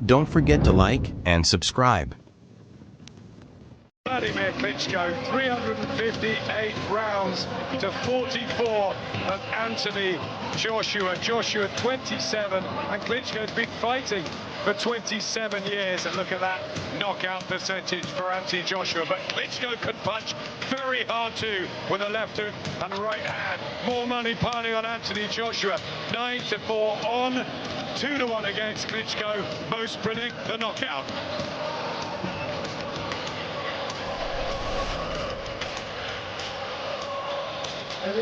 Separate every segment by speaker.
Speaker 1: Don't forget to like and subscribe.
Speaker 2: Wladimir Klitschko, 358 rounds to 44 of Anthony Joshua. Joshua 27, and Klitschko's been fighting for 27 years. And look at that knockout percentage for Anthony Joshua. But Klitschko can punch very hard too with a left hook and a right hand. More money piling on Anthony Joshua. 9-4 on, 2-1 against Klitschko. Most predict the knockout.
Speaker 3: At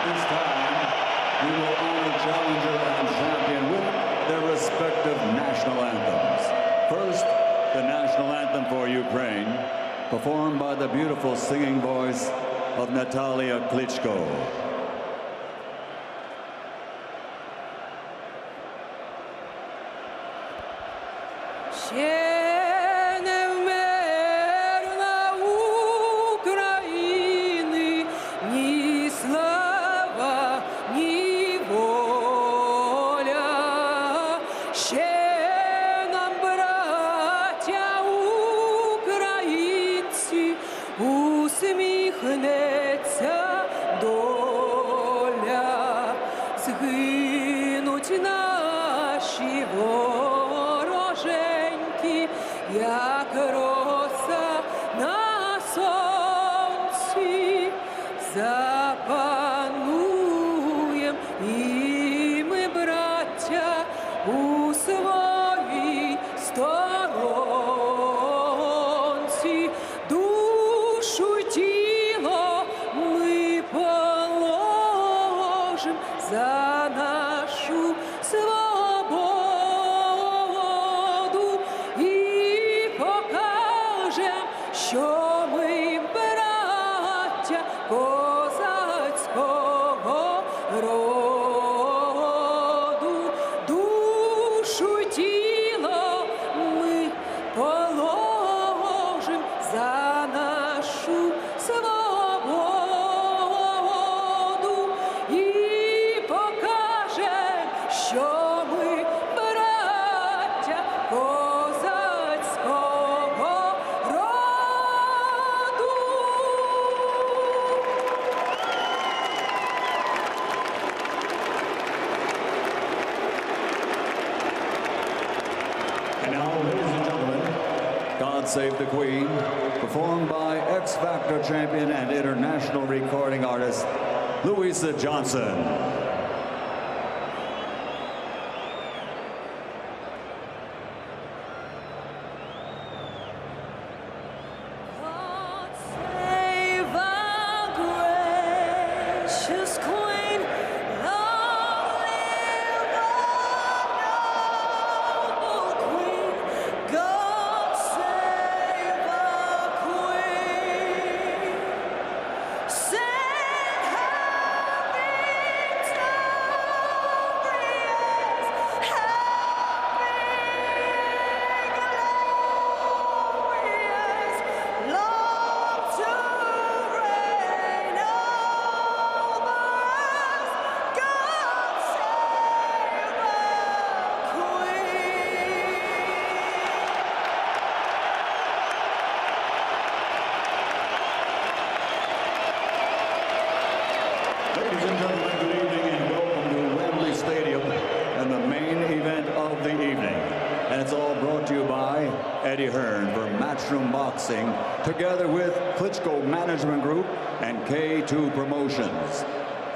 Speaker 3: this time, we will honor challenger and champion with their respective national anthems. First, the national anthem for Ukraine, performed by the beautiful singing voice of Natalia Klitschko.
Speaker 4: Усміхнеться доля, згинуть наші вороженьки, як роса на сонці. Запануєм і ми, браття, у своїй сторонці. Душу й тіло ми положим за нашу свободу і покажем, що ми браття козацького роду. Душу й тіло ми положим за нашу свободу і покажем, що ми браття козацького роду.
Speaker 3: And now, ladies and gentlemen, God Save the Queen, performed by X Factor champion and international recording artist, Louisa Johnson.
Speaker 4: God save our gracious Queen, long live our noble Queen. God save our Queen, send her victorious, long to reign over us. God save our Queen.
Speaker 3: Ladies and gentlemen, good evening and welcome to Wembley Stadium and the main event of the evening. And it's all brought to you by Eddie Hearn for Matchroom Boxing, together with Klitschko Management Group and K2 Promotions.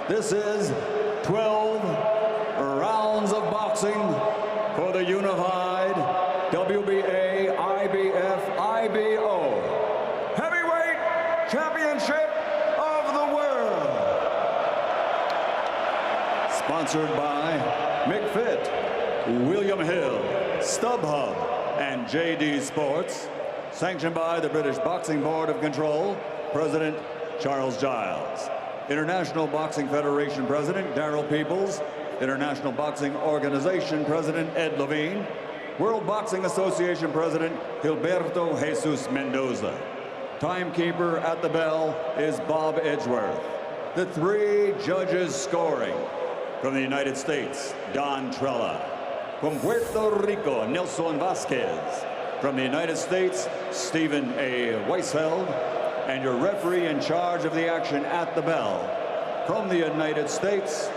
Speaker 3: This is 12 rounds of boxing for the unified Sponsored by McFit, William Hill, StubHub, and JD Sports. Sanctioned by the British Boxing Board of Control, President Charles Giles. International Boxing Federation President Darryl Peoples. International Boxing Organization President Ed Levine. World Boxing Association President Gilberto Jesus Mendoza. Timekeeper at the bell is Bob Edgeworth. The three judges scoring: from the United States, Don Trella; from Puerto Rico, Nelson Vasquez; from the United States, Stephen A. Weisheld; and your referee in charge of the action at the bell, from the United States,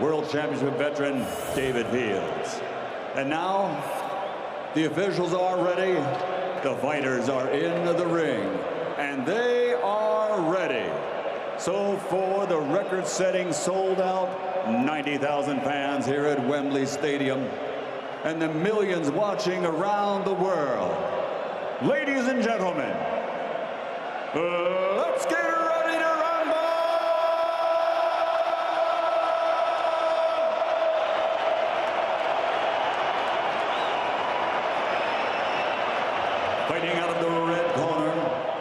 Speaker 3: World Championship veteran David Fields. And now, the officials are ready, the fighters are in the ring, and they are ready. So for the record-setting, sold-out 90,000 fans here at Wembley Stadium, and the millions watching around the world, ladies and gentlemen, let's get ready to rumble! Fighting out of the red corner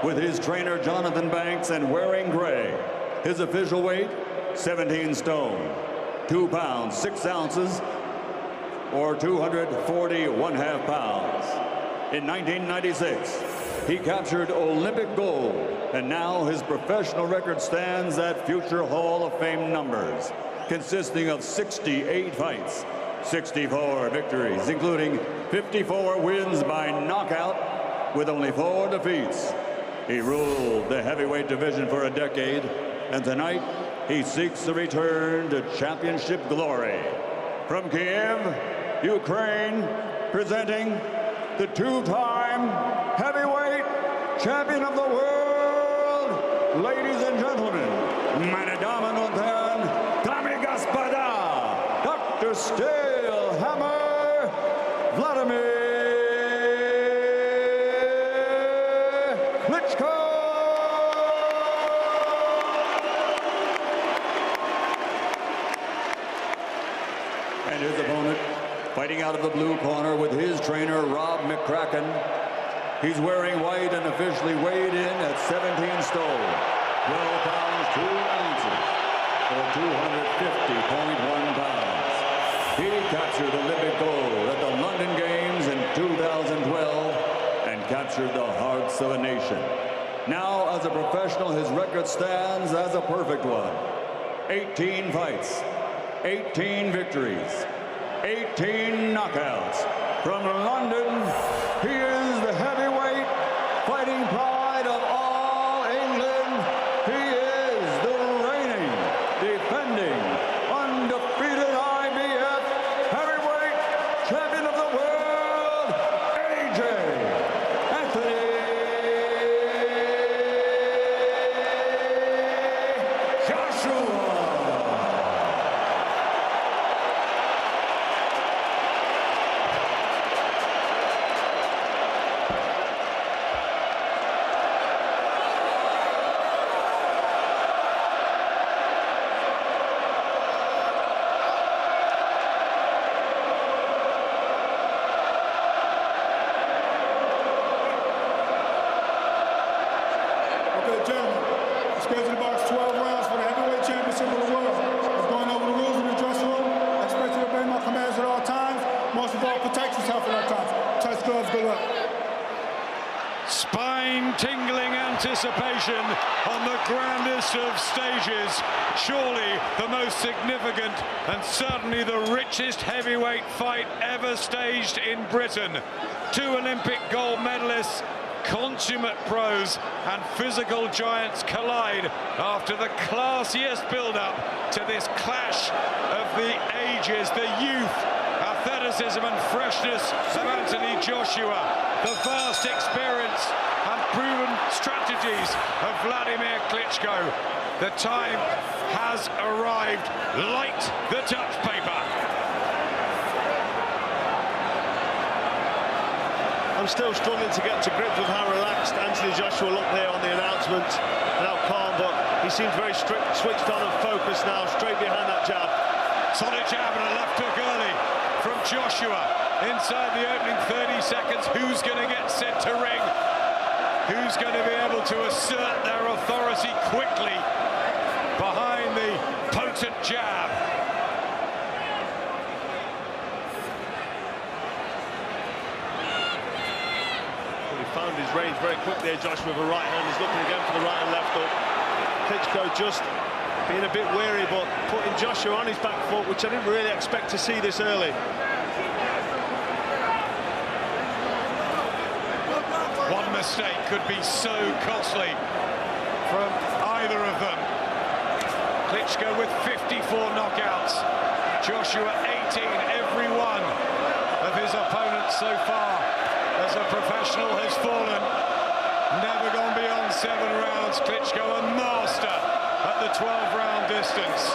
Speaker 3: with his trainer Jonathan Banks, and wearing gray, his official weight 17 stone, 2 pounds 6 ounces, or 240.5 pounds. In 1996, he captured Olympic gold, and now his professional record stands at future Hall of Fame numbers, consisting of 68 fights, 64 victories, including 54 wins by knockout with only 4 defeats. He ruled the heavyweight division for a decade, and tonight he seeks to return to championship glory. From Kiev, Ukraine, presenting the 2-time heavyweight champion of the world, ladies and gentlemen, meine Damen und Herren, Dami Gospoda, Dr. Steelhammer, Wladimir Klitschko. And his opponent, fighting out of the blue corner with his trainer, Rob McCracken. He's wearing white and officially weighed in at 17 stone, 12 pounds 2 ounces, or 250.1 pounds. He captured Olympic gold at the London Games in 2012 and captured the hearts of a nation. Now, as a professional, his record stands as a perfect one. 18 fights, 18 victories, 18 knockouts. From London, he is the heavyweight fighting pride of all England. He is the reigning, defending, undefeated IBF heavyweight champion of the world, AJ Anthony Joshua.
Speaker 5: Let's go to the box, 12 rounds for the heavyweight championship of the world. We're going over the rules in the dressing room. I expect you to obey my commands at all times. Most of all, protect yourself at all times. Touch gloves, good luck.
Speaker 2: Spine-tingling anticipation on the grandest of stages. Surely the most significant and certainly the richest heavyweight fight ever staged in Britain. 2 Olympic gold medalists, consummate pros and physical giants collide after the classiest build-up to this clash of the ages, the youth, athleticism and freshness of Anthony Joshua, the vast experience and proven strategies of Wladimir Klitschko. The time has arrived. Light the touch paper.
Speaker 6: I'm still struggling to get to grips with how relaxed Anthony Joshua looked there on the announcement, and how calm, but he seems very switched on and focused now, straight behind that jab.
Speaker 2: Solid jab and a left hook early from Joshua. Inside the opening 30 seconds, who's going to get sent to ring? Who's going to be able to assert their authority quickly behind the potent jab?
Speaker 6: Well, he found his range very quickly there, Joshua, with a right hand. He's looking again for the right and left hook. Klitschko just being a bit wary, but putting Joshua on his back foot, which I didn't really expect to see this early.
Speaker 2: One mistake could be so costly from either of them. Klitschko with 54 knockouts. Joshua 18. Every one of his opponents so far as a professional has fallen. Never gone beyond 7 rounds. Klitschko a master at the 12-round distance.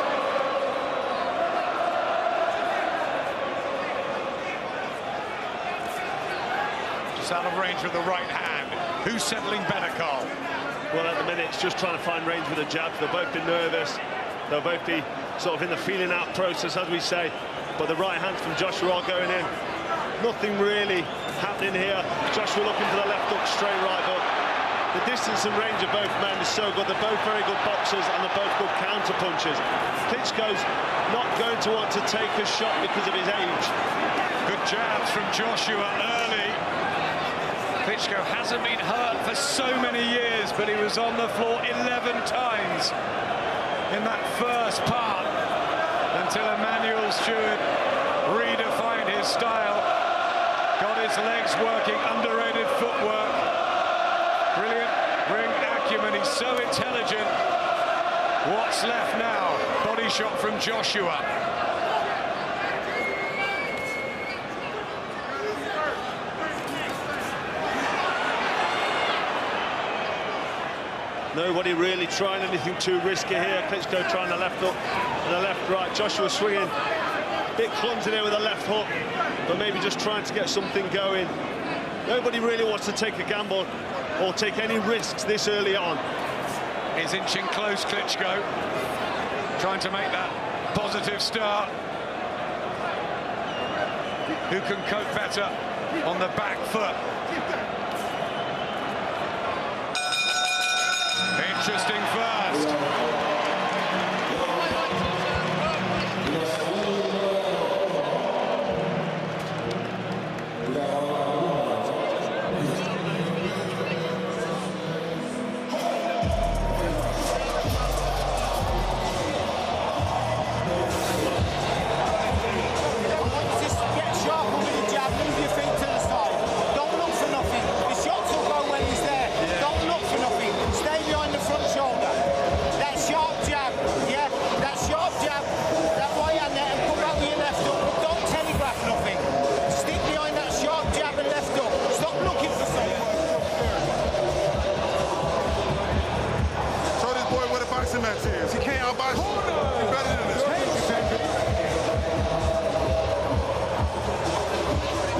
Speaker 2: Out of range with the right hand. Who's settling better, Carl?
Speaker 6: Well, at the minute, it's just trying to find range with the jabs. They'll both be nervous. They'll both be sort of in the feeling out process, as we say. But the right hands from Joshua are going in. Nothing really happening here. Joshua looking for the left hook, straight right hook. The distance and range of both men is so good. They're both very good boxers and they're both good counter punchers. Klitschko's not going to want to take a shot because of his age.
Speaker 2: Good jabs from Joshua early. Klitschko hasn't been hurt for so many years, but he was on the floor 11 times in that first part until Emmanuel Stewart redefined his style, got his legs working, underrated footwork, brilliant ring acumen. He's so intelligent. What's left now? Body shot from Joshua.
Speaker 6: Nobody really trying anything too risky here. Klitschko trying the left hook and the left right. Joshua swinging a bit clumsy there with a left hook, but maybe just trying to get something going. Nobody really wants to take a gamble or take any risks this early on.
Speaker 2: He's inching close, Klitschko, trying to make that positive start. Who can cope better on the back foot? Interesting first.
Speaker 5: He can't outbox you. He's better than this.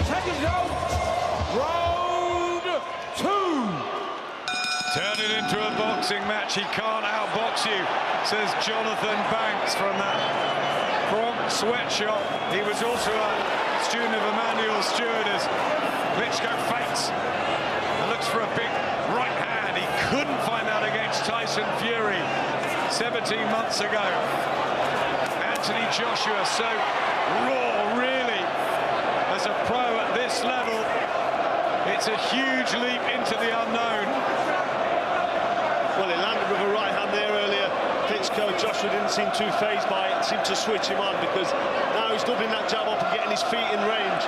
Speaker 2: Take it out. Round 2. Turn it into a boxing match. He can't outbox you, says Jonathan Banks from that Bronx sweatshop. He was also a student of Emmanuel Stewart as Klitschko fakes and looks for a big right hand. He couldn't find that against Tyson Fury 17 months ago. Anthony Joshua so raw, really, as a pro at this level. It's a huge leap into the unknown.
Speaker 6: Well, he landed with a right hand there earlier. Klitschko, Joshua didn't seem too fazed by it, seemed to switch him on because now he's doubling that jab up and getting his feet in range.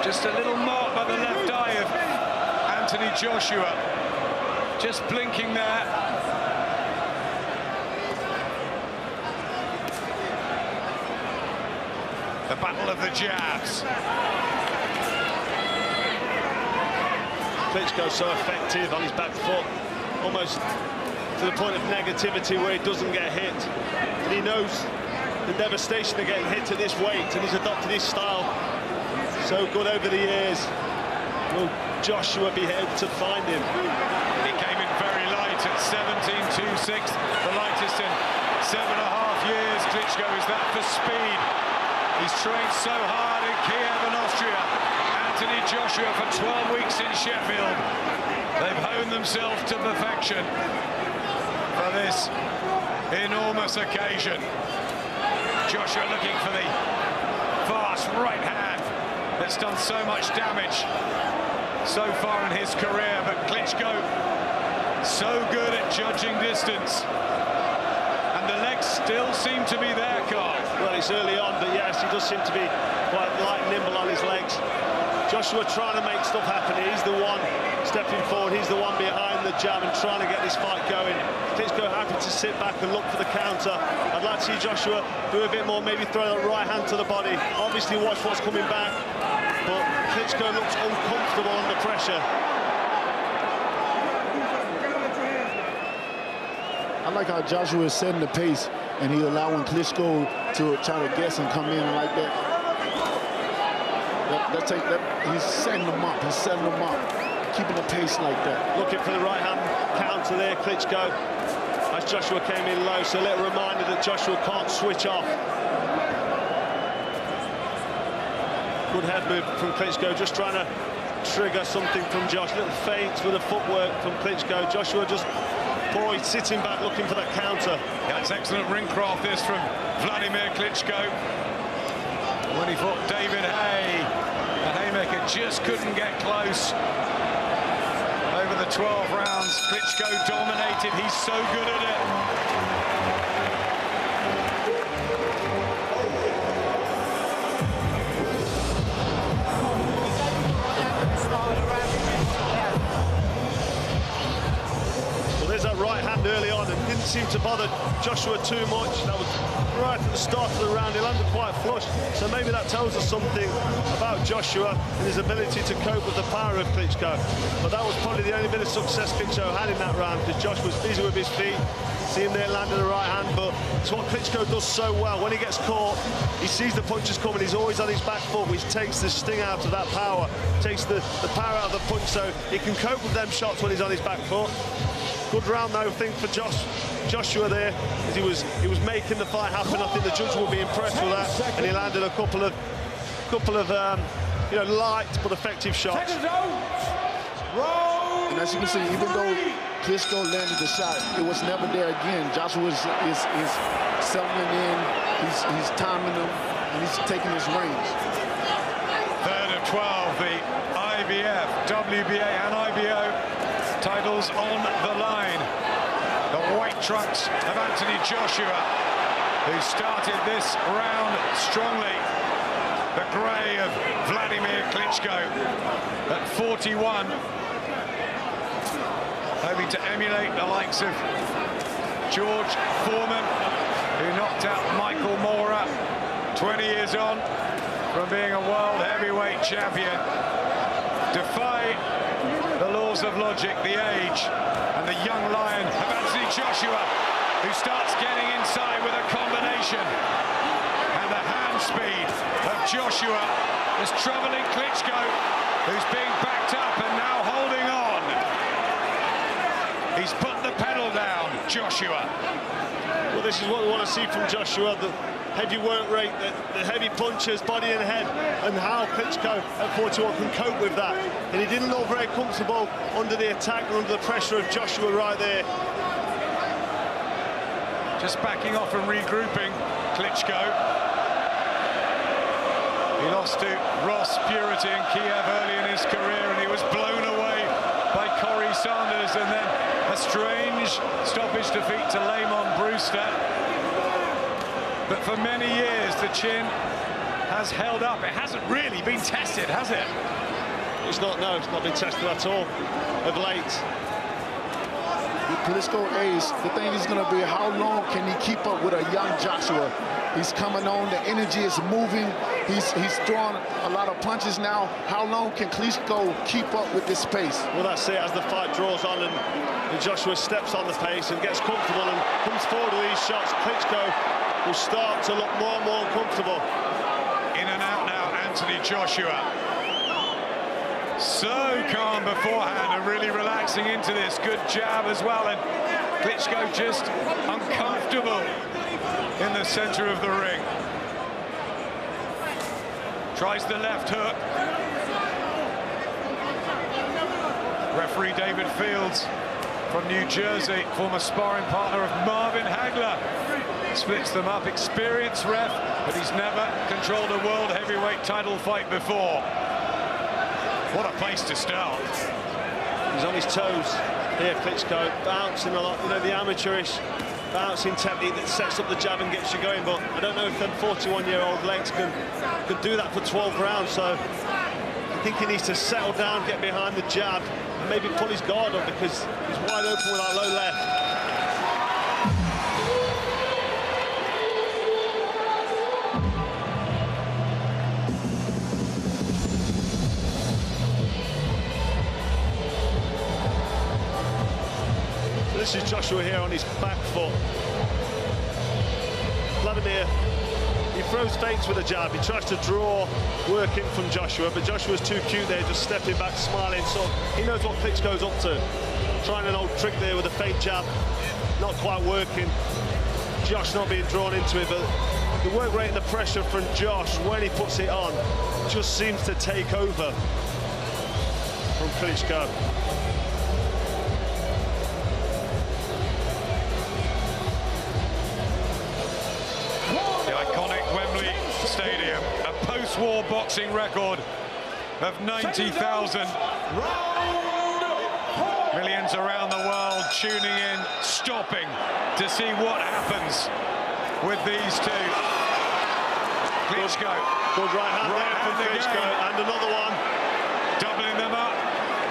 Speaker 2: Just a little mark by the left eye of Anthony Joshua. Just blinking there. The battle of the jabs.
Speaker 6: Klitschko so effective on his back foot, almost to the point of negativity where he doesn't get hit. And he knows the devastation of getting hit at this weight, and he's adopted his style so good over the years. Will Joshua be able to find him?
Speaker 2: He came in very light at 17.26, the lightest in 7.5 years, Klitschko is that for speed. He's trained so hard in Kiev and Austria. Anthony Joshua for 12 weeks in Sheffield. They've honed themselves to perfection for this enormous occasion. Joshua looking for the fast right hand that's done so much damage so far in his career, but Klitschko so good at judging distance, and the legs still seem to be there, Carl.
Speaker 6: Well, it's early on, but yes, he does seem to be quite light and nimble on his legs. Joshua trying to make stuff happen. He's the one stepping forward, he's the one behind the jab and trying to get this fight going. Klitschko happy to sit back and look for the counter. I'd like to see Joshua do a bit more, maybe throw that right hand to the body. Obviously watch what's coming back, but Klitschko looks uncomfortable under pressure.
Speaker 7: I like how Joshua is setting the pace and he's allowing Klitschko to try to guess and come in like that. He's setting them up, keeping the pace like that.
Speaker 6: Looking for the right hand counter there, Klitschko, as Joshua came in low, so a little reminder that Joshua can't switch off. Good head move from Klitschko, just trying to trigger something from Josh. Little feints with the footwork from Klitschko. Joshua just poised, sitting back, looking for that counter.
Speaker 2: Yeah, it's excellent ring craft this from Wladimir Klitschko. When he fought David Hay, the haymaker just couldn't get close. Over the 12 rounds, Klitschko dominated. He's so good at it.
Speaker 6: Well, there's that right hand early on and didn't seem to bother Joshua too much. That was right at the start of the round. He landed quite flush, so maybe that tells us something about Joshua and his ability to cope with the power of Klitschko. But that was probably the only bit of success Klitschko had in that round, because Josh was busy with his feet. See him there landing the right hand, but it's what Klitschko does so well. When he gets caught, he sees the punches coming, he's always on his back foot, which takes the sting out of that power, takes the power out of the punch, so he can cope with them shots when he's on his back foot. Good round, though, I think, for Joshua there, as he was making the fight happen. I think the judge will be impressed with that, and he landed a couple of you know, light but effective shots.
Speaker 7: And as you can see, even though Klitschko landed the shot, it was never there again. Joshua is settling in, he's timing them, and he's taking his range.
Speaker 2: Third of 12, the IBF, WBA and IBO titles on the line. The white trunks of Anthony Joshua, who started this round strongly. The grey of Wladimir Klitschko at 41, hoping to emulate the likes of George Foreman, who knocked out Michael Moorer 20 years on from being a world heavyweight champion. Defy the laws of logic, the age, and the young lion of Anthony Joshua, who starts getting inside with a combination. And the hand speed of Joshua is troubling Klitschko, who's being backed up and now holding on. He's put the pedal down, Joshua.
Speaker 6: Well, this is what we want to see from Joshua, the heavy work rate, the heavy punches, body and head, and how Klitschko at 41 can cope with that. And he didn't look very comfortable under the attack and under the pressure of Joshua right there.
Speaker 2: Just backing off and regrouping, Klitschko. He lost to Ross Purity in Kiev early in his career, and he was blown away by Corey Sanders, and then a strange stoppage defeat to Lamont Brewster. But for many years, the chin has held up. It hasn't really been tested, has it?
Speaker 6: It's not been tested at all of late.
Speaker 7: With Klitschko age, the thing is going to be how long can he keep up with a young Joshua? He's coming on, the energy is moving, he's throwing a lot of punches now. How long can Klitschko keep up with this pace?
Speaker 6: Well, that's it, as the fight draws on and Joshua steps on the pace and gets comfortable and comes forward with these shots, Klitschko will start to look more and more uncomfortable.
Speaker 2: In and out now, Anthony Joshua. So calm beforehand and really relaxing into this. Good jab as well, and Klitschko just uncomfortable in the center of the ring. Tries the left hook. Referee David Fields from New Jersey, former sparring partner of Marvin Hagler, splits them up. Experienced ref, but he's never controlled a world heavyweight title fight before. What a place to start.
Speaker 6: He's on his toes here, Klitschko, bouncing a lot, you know, the amateurish bouncing technique that sets up the jab and gets you going, but I don't know if them 41-year-old legs can do that for 12 rounds, so I think he needs to settle down, get behind the jab, and maybe pull his guard up because he's wide open with that low left. This is Joshua here on his back foot. Wladimir, he throws feints with a jab. He tries to draw work in from Joshua, but Joshua's too cute there, just stepping back, smiling. So he knows what Klitschko's up to. Trying an old trick there with a feint jab, not quite working. Josh not being drawn into it, but the work rate and the pressure from Josh when he puts it on just seems to take over from Klitschko.
Speaker 2: Wembley Stadium, a post-war boxing record of 90,000. Millions around the world tuning in, stopping to see what happens with these two. Klitschko.
Speaker 6: Good right hand there from Klitschko, and another one.
Speaker 2: Doubling them up.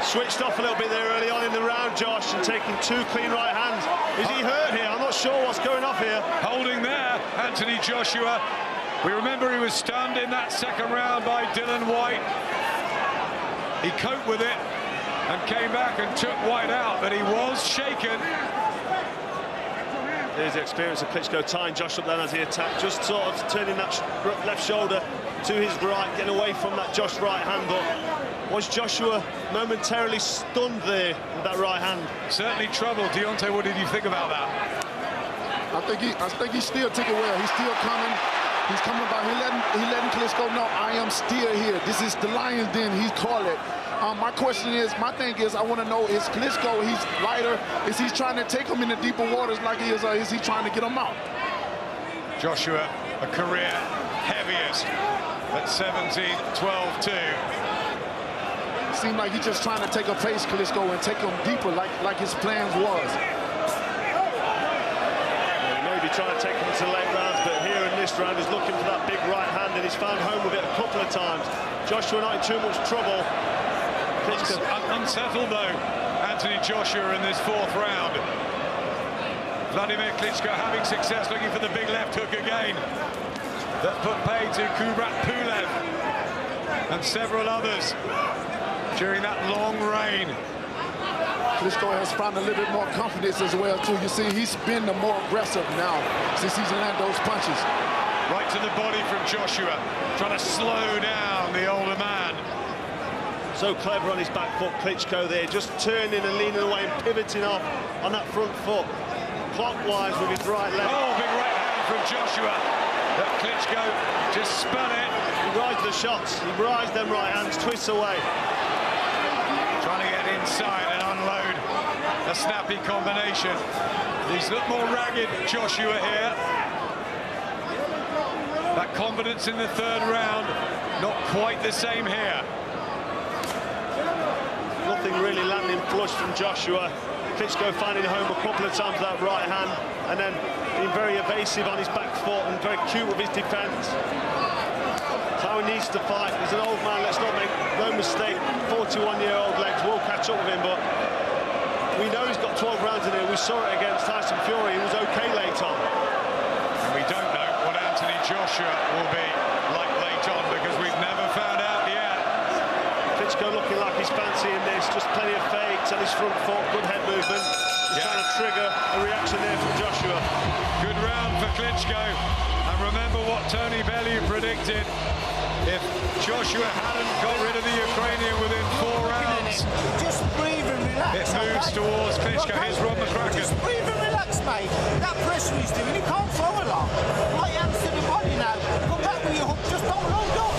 Speaker 6: Switched off a little bit there early on in the round, Josh, and taking two clean right hands. Is he hurt here? I'm not sure what's going off here.
Speaker 2: Holding there, Anthony Joshua. We remember he was stunned in that second round by Dylan White. He coped with it and came back and took White out, but he was shaken.
Speaker 6: There's the experience of Klitschko tying Josh up then as he attacked, just sort of turning that left shoulder to his right, getting away from that Josh right hand, but was Joshua momentarily stunned there with that right hand?
Speaker 2: Certainly troubled. Deontay, what did you think about that?
Speaker 7: I think he still took it well. He's still coming. He's coming about. He letting Klitschko know, I am still here. This is the lion's den, he called it. My thing is, I want to know, is Klitschko, he's lighter, is he trying to take him into deeper waters like he is, or is he trying to get him out?
Speaker 2: Joshua, a career heaviest at 17-12-2.
Speaker 7: Seemed like he's just trying to take a face, Klitschko, and take him deeper like his plans was.
Speaker 6: He may be trying to take him to the late rounds, but here in this round, he's looking for that big right hand, and he's found home with it a couple of times. Joshua not in too much trouble.
Speaker 2: Unsettled though, Anthony Joshua in this fourth round. Wladimir Klitschko having success, looking for the big left hook again. That put pay to Kubrat Pulev and several others during that long reign.
Speaker 7: Klitschko has found a little bit more confidence as well too. You see, he's been the more aggressive now since he's landed those punches.
Speaker 2: Right to the body from Joshua, trying to slow down the older man.
Speaker 6: So clever on his back foot, Klitschko there, just turning and leaning away and pivoting off on that front foot, clockwise with his right leg.
Speaker 2: Oh, big right hand from Joshua. But Klitschko just spun it.
Speaker 6: He rides the shots, he rides them right hands, twists away.
Speaker 2: Trying to get inside and unload a snappy combination. He's looked more ragged, Joshua here. That confidence in the third round, not quite the same here.
Speaker 6: Nothing really landing flush from Joshua. Klitschko finding home a couple of times with that right hand, and then being very evasive on his back foot and very cute with his defence. That's how he needs to fight. He's an old man, let's not make no mistake. 41-year-old legs will catch up with him, but we know he's got 12 rounds in here. We saw it against Tyson Fury. He was okay late on.
Speaker 2: And we don't know what Anthony Joshua will be like late on, because we've never found out yet.
Speaker 6: Klitschko looking like he's fancying this, just plenty of fakes on his front foot, good head movement. He's trying to trigger a reaction there from Joshua.
Speaker 2: Good round for Klitschko. And remember what Tony Bellew predicted. If Joshua hadn't got rid of the Ukrainian within 4 rounds,
Speaker 8: just breathe and relax.
Speaker 2: it moves towards Klitschko. Here's Rob McCracken.
Speaker 8: Just breathe and relax. mate. That pressure he's doing, he can't throw a lot. Right hands to the body now. Come back with your hook, just don't load up.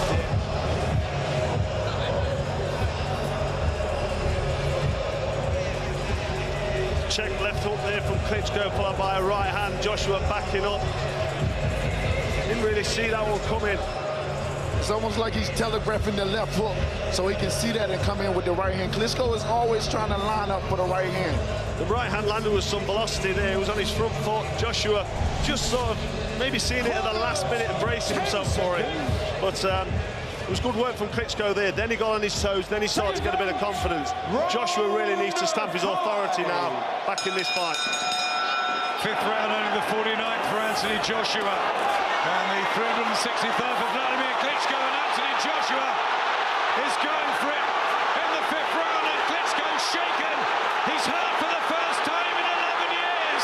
Speaker 6: Check left hook there from Klitschko, followed by a right hand. Joshua backing up. Didn't really see that one coming.
Speaker 7: It's almost like he's telegraphing the left hook so he can see that and come in with the right hand. Klitschko is always trying to line up for the right hand.
Speaker 6: The right hand landed with some velocity there. It was on his front foot. Joshua just sort of maybe seeing it at the last minute and bracing himself for it. But it was good work from Klitschko there. Then he got on his toes, then he started to get a bit of confidence. Joshua really needs to stamp his authority now back in this fight.
Speaker 2: Fifth round, only the 49th for Anthony Joshua. And the 363rd for Wladimir Klitschko, and Anthony Joshua is going for it in the fifth round, and Klitschko's shaken. He's hurt for the first time in 11 years.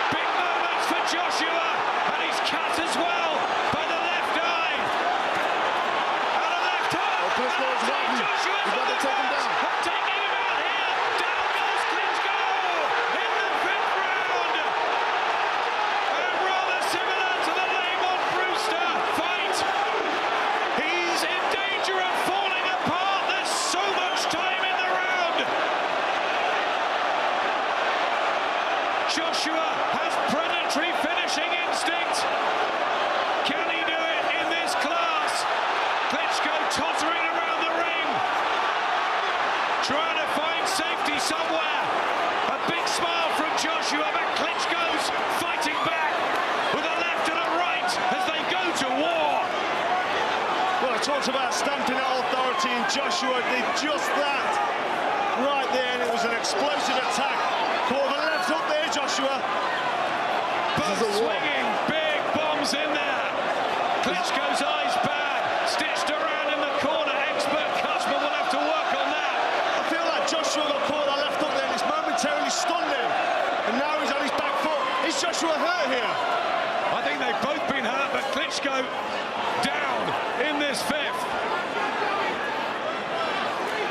Speaker 2: Big moments for Joshua, and he's cut as well by the left eye. And a left hook.
Speaker 7: Klitschko is lucky. He's about to take him down.
Speaker 2: Taking him out here. Down goes Klitschko in the fifth round. And rather similar to the Lamont Brewster fight, he's in danger of falling apart. There's so much time in the round. Joshua has predatory finishing instinct. Can he do it in this class? Klitschko tottering around the ring, trying to find safety somewhere. A big smile from Joshua, but Klitschko's fighting back with a left and a right as they go to war.
Speaker 6: Well, I talked about stamping out authority, and Joshua did just that right there, and it was an explosive attack. Caught the left hook there, Joshua.
Speaker 2: Both swinging big bombs in there. Klitschko's eyes bad, stitched around in the corner. Expert Kutzman will have to work on that.
Speaker 6: I feel like Joshua got caught that left hook there, and it's momentarily stunned him. And now he's on his back foot. Is Joshua hurt here?
Speaker 2: I think they've both been hurt, but Klitschko down in this fifth.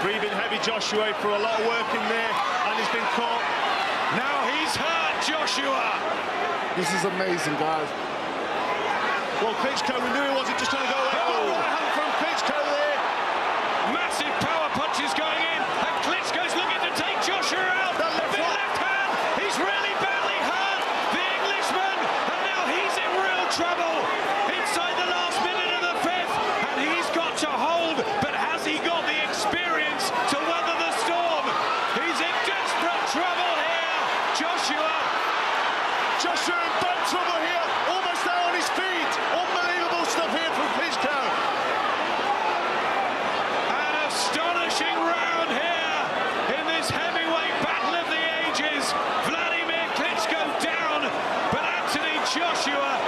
Speaker 6: Breathing heavy Joshua for a lot of work in there, and he's been caught.
Speaker 2: Now he's hurt, Joshua.
Speaker 7: This is amazing, guys.
Speaker 6: Well, Klitschko, we knew he wasn't just going to go away. Oh, right hand from Klitschko there.
Speaker 2: Massive power punches going in, and Klitschko's looking to take Joshua out.
Speaker 6: That left
Speaker 2: Big
Speaker 6: hook.
Speaker 2: left hand. He's really badly hurt, the Englishman, and now he's in real trouble inside the last minute of the fifth, and he's got to hold, but has he got the experience to weather the storm? He's in desperate trouble here, Joshua.
Speaker 6: Joshua in bad trouble here, almost there on his feet. Unbelievable stuff here from Klitschko.
Speaker 2: An astonishing round here in this heavyweight battle of the ages. Wladimir Klitschko down, but Anthony Joshua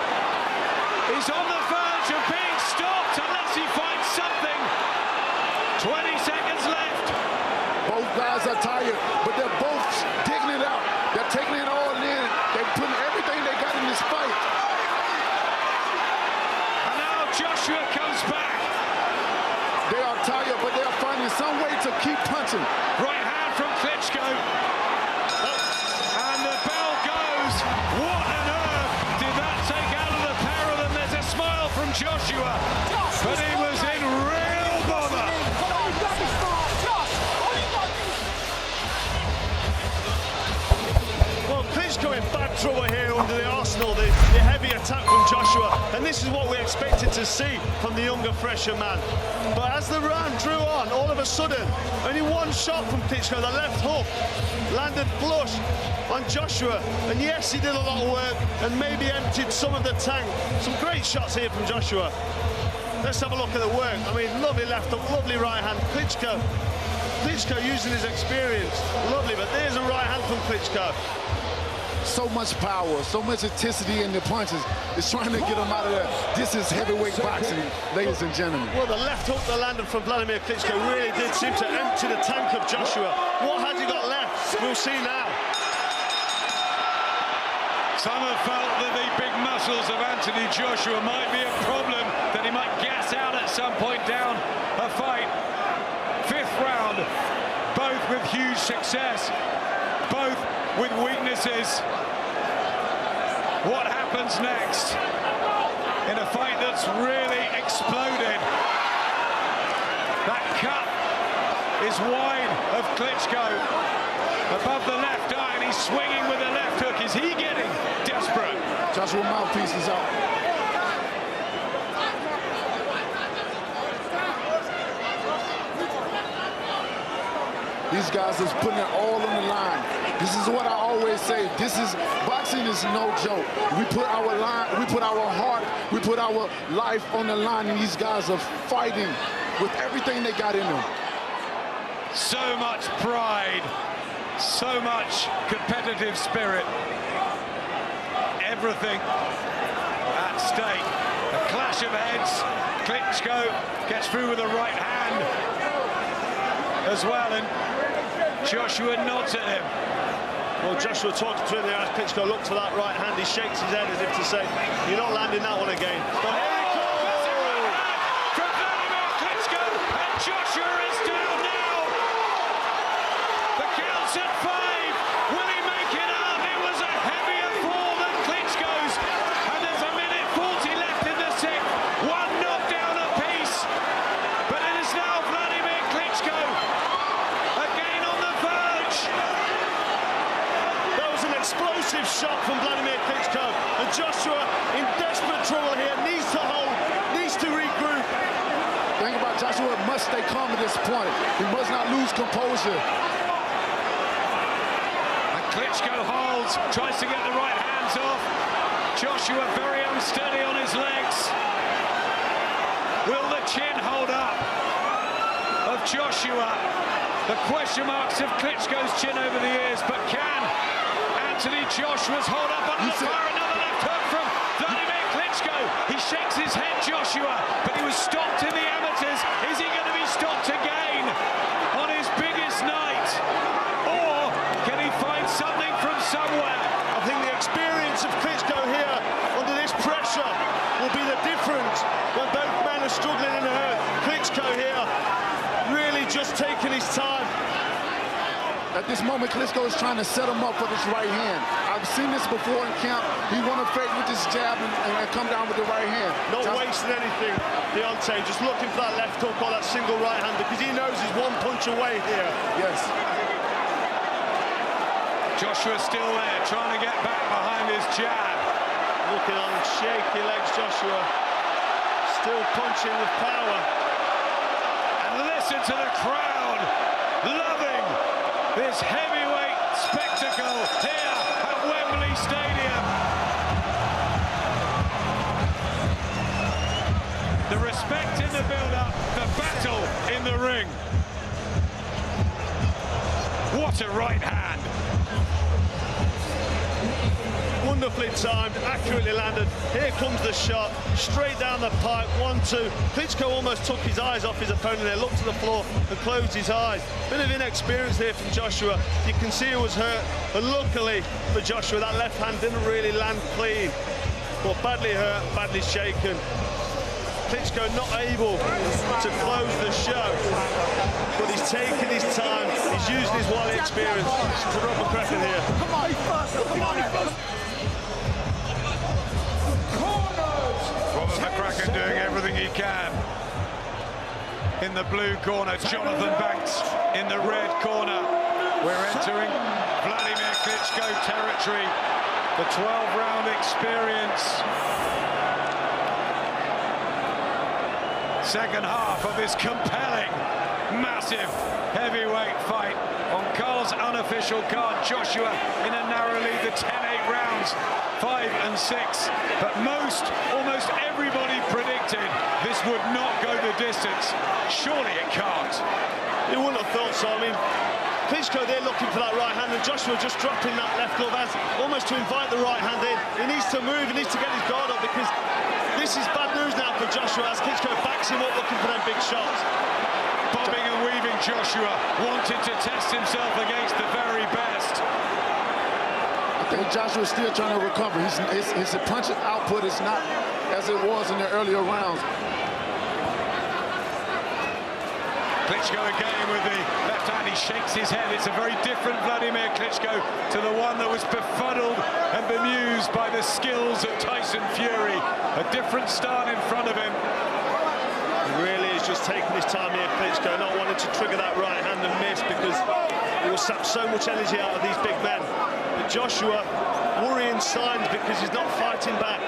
Speaker 2: is on the verge of being stopped unless he finds something. 20 seconds left.
Speaker 7: Both guys are tired, but they're both digging it out. They're taking it all in. They're putting everything they got in this fight.
Speaker 2: And now Joshua comes back.
Speaker 7: They are tired, but they are finding some way to keep punching.
Speaker 2: Right hand from Klitschko. And the bell goes. What on earth did that take out of the pair of them? There's a smile from Joshua, but he was in real bother.
Speaker 6: Well, Klitschko in bad trouble here under the arsenal, the heavy attack from Joshua, and this is what we expected to see from the younger, fresher man. But as the round drew on, all of a sudden, only one shot from Klitschko, the left hook, landed flush on Joshua, and yes, he did a lot of work and maybe emptied some of the tank. Some great shots here from Joshua. Let's have a look at the work. I mean, lovely left hook, lovely right hand. Klitschko using his experience, lovely, but there's a right hand from Klitschko.
Speaker 7: So much power, so much intensity in the punches. It's trying to get him out of there. This is heavyweight boxing, ladies and gentlemen.
Speaker 6: Well, the left hook that landed from Wladimir Klitschko really did seem to empty the tank of Joshua. What has he got left? We'll see now.
Speaker 2: Some have felt that the big muscles of Anthony Joshua might be a problem, that he might gas out at some point down a fight. Fifth round, both with huge success, both with weaknesses. what happens next in a fight that's really exploded. That cut is wide of Klitschko above the left eye, and he's swinging with the left hook. Is he getting desperate?
Speaker 7: Joshua mouthpiece is out. These guys is putting it all on the line. This is what I always say. Boxing is no joke. We put our line, we put our heart, we put our life on the line, and these guys are fighting with everything they got in them.
Speaker 2: So much pride, so much competitive spirit. Everything at stake. A clash of heads. Klitschko gets through with a right hand as well, and Joshua nods at him.
Speaker 6: Well, Joshua talking to him there as Klitschko looked for that right hand. He shakes his head as if to say, you're not landing that one again. But here he comes!
Speaker 2: From Wladimir Klitschko, and Joshua is down now. The count's at 5. Will he make it up? It was a heavier fall than Klitschko's. And there's a minute 40 left in the 6th. One knockdown apiece. But it is now Wladimir Klitschko again on the verge.
Speaker 6: That was an explosive shot from Wladimir Klitschko. And Joshua, in desperate trouble here, needs to hold, needs to regroup.
Speaker 7: The thing about Joshua must stay calm at this point. He must not lose composure.
Speaker 2: And Klitschko holds, tries to get the right hands off. Joshua very unsteady on his legs. Will the chin hold up of Joshua? The question marks of Klitschko's chin over the ears, but can Anthony Joshua's hold up under fire? Another left hook from Wladimir Klitschko. He shakes his head, Joshua, but he was stopped in the amateurs. Is he going to be stopped again on his biggest night? Or can he find something from somewhere?
Speaker 6: I think the experience of Klitschko here under this pressure will be the difference when both men are struggling in the hurt. Klitschko here really just taking his time.
Speaker 7: At this moment, Klitschko is trying to set him up with his right hand. I've seen this before in camp. He want to fake with his jab and come down with the right hand.
Speaker 6: Not wasting anything, Deontay, just looking for that left hook or that single right hand because he knows he's one punch away here.
Speaker 7: Yes.
Speaker 2: Joshua's still there, trying to get back behind his jab.
Speaker 6: Looking on shaky legs, Joshua. Still punching with power.
Speaker 2: And listen to the crowd loving this heavyweight spectacle here at Wembley Stadium. The respect in the build-up, the battle in the ring. What a right hand.
Speaker 6: Wonderfully timed, accurately landed. Here comes the shot, straight down the pipe, 1-2. Klitschko almost took his eyes off his opponent there, looked to the floor and closed his eyes. Bit of inexperience here from Joshua. You can see he was hurt, but luckily for Joshua, that left hand didn't really land clean. But badly hurt, badly shaken. Klitschko not able to close the show, but he's taking his time, he's using his wily experience to Rob McCracken here.
Speaker 8: Come on, come on.
Speaker 2: Robert McCracken doing everything he can. In the blue corner, Jonathan Banks in the red corner. We're entering Wladimir Klitschko territory. The 12-round experience. Second half of this compelling, massive heavyweight fight. On Carl's unofficial card, Joshua in a narrow lead, the 10-8 rounds, 5 and 6. But almost everybody predicted this would not go the distance. Surely it can't.
Speaker 6: You wouldn't have thought so. I mean, Klitschko there looking for that right hand, and Joshua just dropping that left glove as almost to invite the right hand in. He needs to move, he needs to get his guard up, because this is bad news now for Joshua as Klitschko backs him up looking for them big shots.
Speaker 2: Bobbing and weaving, Joshua wanted to test himself against the very best.
Speaker 7: I think Joshua's still trying to recover. His punch output is not as it was in the earlier rounds.
Speaker 2: Klitschko again with the left hand, he shakes his head. It's a very different Wladimir Klitschko to the one that was befuddled and bemused by the skills of Tyson Fury. A different start in front of him.
Speaker 6: He really is just taking his time here, Klitschko, not wanting to trigger that right hand and miss, because he will sap so much energy out of these big men. But Joshua worrying signs because he's not fighting back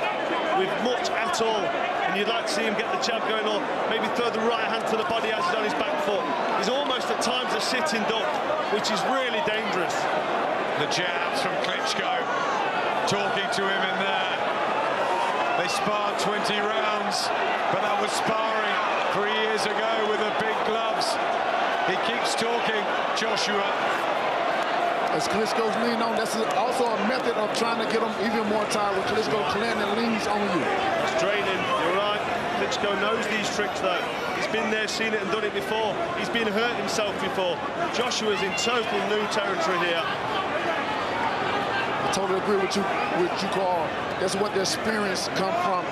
Speaker 6: with much at all. And you'd like to see him get the jab going, or maybe throw the right hand to the body as he's on his back foot. He's almost at times a sitting duck, which is really dangerous.
Speaker 2: The jabs from Klitschko, talking to him in there. They sparred 20 rounds, but that was sparring 3 years ago with the big gloves. He keeps talking, Joshua.
Speaker 7: As Klitschko's lean on, that's also a method of trying to get him even more tired when Klitschko clearly leans on you.
Speaker 6: It's draining, you're right. Klitschko knows these tricks though. He's been there, seen it and done it before. He's been hurt himself before. Joshua's in total new territory here.
Speaker 7: I totally agree with you, Carl. That's what the experience come from.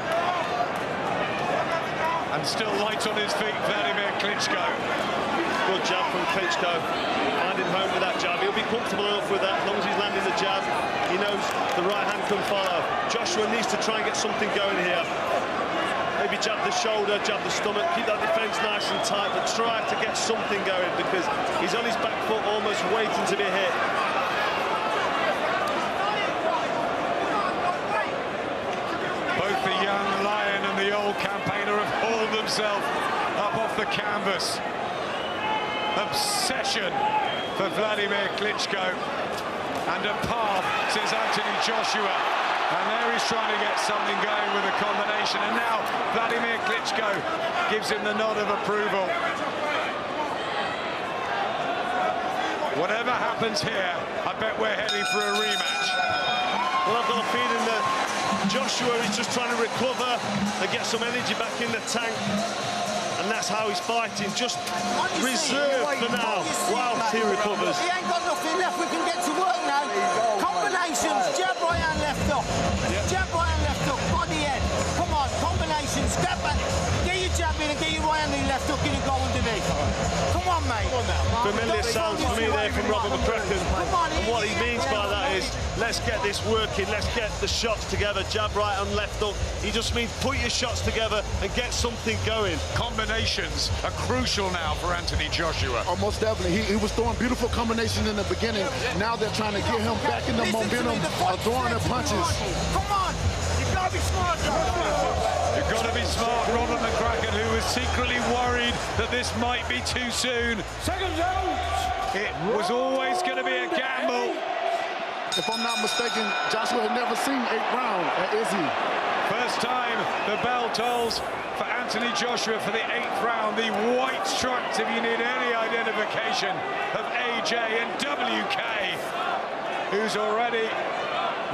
Speaker 2: And still light on his feet, Wladimir Klitschko.
Speaker 6: Good jab from Klitschko. Finding home with that jab. He'll be comfortable enough with that as long as he's landing the jab. He knows the right hand can follow. Joshua needs to try and get something going here. Maybe jab the shoulder, jab the stomach, keep that defence nice and tight, but try to get something going because he's on his back foot almost waiting to be hit.
Speaker 2: Both the young lion and the old campaigner have hauled themselves up off the canvas. Obsession for Wladimir Klitschko, and a path, says Anthony Joshua. And there he's trying to get something going with a combination. And now Wladimir Klitschko gives him the nod of approval. Whatever happens here, I bet we're heading for a rematch.
Speaker 6: Well, I've got a feeling that Joshua is just trying to recover and get some energy back in the tank. And that's how he's fighting, just reserved for now, whilst he recovers.
Speaker 8: He ain't got nothing left, we can get to work now. Combinations, jab right hand, left hook. Jab right hand, left hook, body head. Come on, combinations, step back. Get your jab in and get your right hand and left hook in and go underneath. Come on, mate.
Speaker 6: Familiar sounds to me there from Robert McCracken. And what he means by that is, let's get this working, let's get the shots together, jab right and left hook. He just means put your shots together and get something going.
Speaker 2: Combinations are crucial now for Anthony Joshua.
Speaker 7: Oh, most definitely. He was throwing beautiful combinations in the beginning. Now they're trying to get him back in the momentum of throwing the punches.
Speaker 8: Come on, you gotta be smart.
Speaker 2: You've got to be smart, Robert McCracken, who was secretly worried that this might be too soon.
Speaker 5: Second round.
Speaker 2: It was always going to be a gamble.
Speaker 7: If I'm not mistaken, Joshua had never seen 8 rounds, is he?
Speaker 2: First time the bell tolls for Anthony Joshua for the 8th round. The white stripes, if you need any identification of AJ, and WK, who's already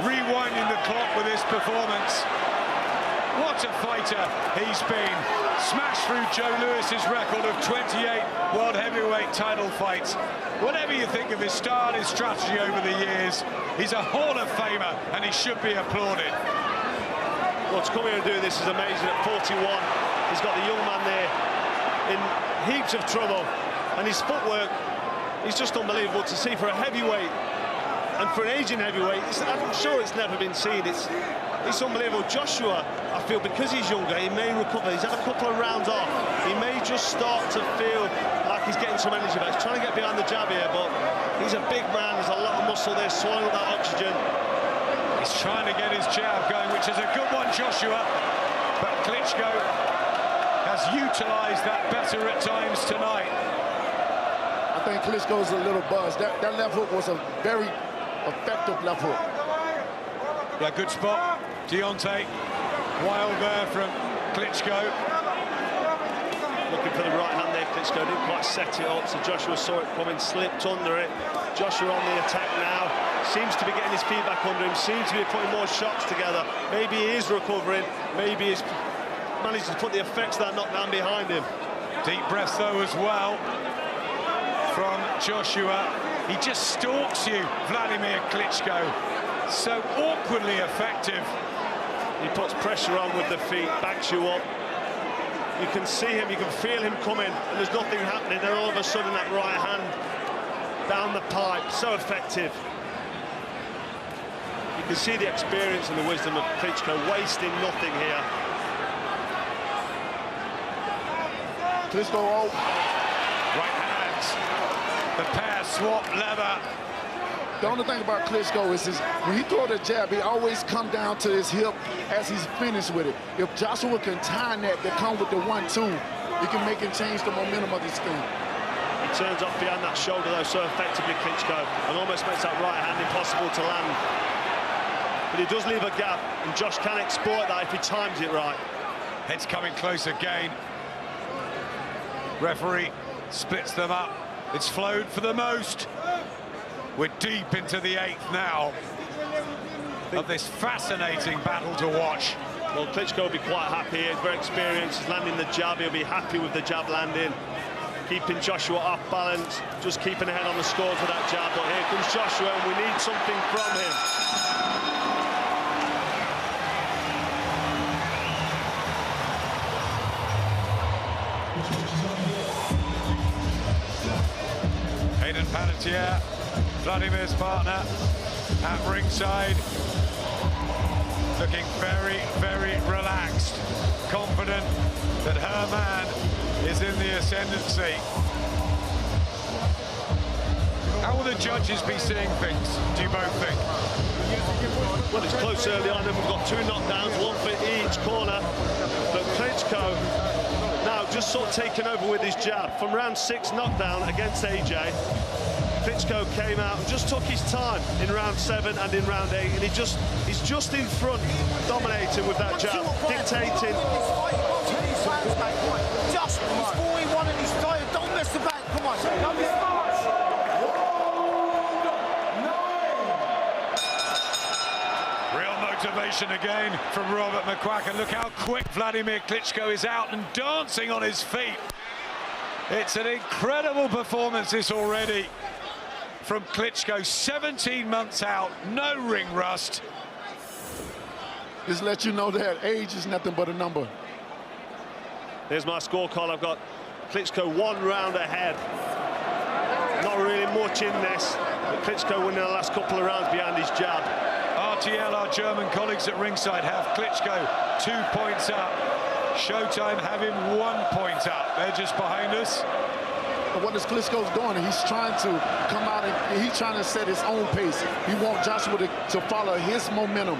Speaker 2: rewinding the clock with his performance. What a fighter he's been. Smashed through Joe Lewis's record of 28 world heavyweight title fights. Whatever you think of his style, his strategy over the years, he's a Hall of Famer and he should be applauded.
Speaker 6: What's coming and doing this is amazing. At 41, he's got the young man there in heaps of trouble. And his footwork is just unbelievable to see for a heavyweight. And for an Asian heavyweight, I'm sure it's never been seen. It's unbelievable. Joshua, I feel, because he's younger, he may recover. He's had a couple of rounds off. He may just start to feel like he's getting some energy back. He's trying to get behind the jab here, but he's a big man. There's a lot of muscle there, swallowing up that oxygen.
Speaker 2: He's trying to get his jab going, which is a good one, Joshua. But Klitschko has utilised that better at times tonight.
Speaker 7: I think Klitschko's a little buzzed. That left hook was a very effective left hook.
Speaker 2: Yeah, good spot. Deontay, wild there from Klitschko.
Speaker 6: Looking for the right hand there, Klitschko didn't quite set it up, so Joshua saw it coming, slipped under it. Joshua on the attack now, seems to be getting his feet back under him, seems to be putting more shots together. Maybe he is recovering, maybe he's managed to put the effects of that knockdown behind him.
Speaker 2: Deep breath though as well from Joshua. He just stalks you, Wladimir Klitschko. So awkwardly effective.
Speaker 6: He puts pressure on with the feet, backs you up. You can see him, you can feel him coming, and there's nothing happening. Then all of a sudden, that right hand down the pipe, so effective. You can see the experience and the wisdom of Klitschko, wasting nothing here.
Speaker 7: Klitschko,
Speaker 2: Right hands. The pair swap leather.
Speaker 7: the only thing about Klitschko is when he throw the jab, he always come down to his hip as he's finished with it. If Joshua can time that to come with the 1-2, he can make him change the momentum of this thing.
Speaker 6: He turns off behind that shoulder, though, so effectively, Klitschko, and almost makes that right hand impossible to land. But he does leave a gap, and Josh can exploit that if he times it right.
Speaker 2: Head's coming close again. Referee splits them up. It's flowed for the most. We're deep into the 8th now of this fascinating battle to watch.
Speaker 6: Well, Klitschko will be quite happy. He's very experienced. He's landing the jab. He'll be happy with the jab landing. Keeping Joshua off balance, just keeping ahead on the scores with that jab. But here comes Joshua, and we need something from him.
Speaker 2: Hayden Panettiere, Vladimir's partner, at ringside, looking very, very relaxed, confident that her man is in the ascendancy. How will the judges be seeing things, do you both think?
Speaker 6: Well, it's close early on, and we've got 2 knockdowns, 1 for each corner. But Klitschko now just sort of taken over with his jab. From round 6 knockdown against AJ, Klitschko came out and just took his time in round 7 and in round 8, and he's just in front, dominating with that jab, dictating.
Speaker 8: Just, he's 41 and he's tired. Don't mess about. Come on.
Speaker 2: Real motivation again from Robert McQuacken. Look how quick Wladimir Klitschko is out and dancing on his feet. It's an incredible performance this already from Klitschko. 17 months out, no ring rust.
Speaker 7: Just let you know that age is nothing but a number.
Speaker 6: Here's my scorecard. I've got Klitschko 1 round ahead. Not really much in this, but Klitschko winning the last couple of rounds behind his jab.
Speaker 2: RTL, our German colleagues at ringside, have Klitschko 2 points up. Showtime have him 1 point up. They're just behind us.
Speaker 7: But what is Klitschko's doing? He's trying to come out and he's trying to set his own pace. He wants Joshua to follow his momentum.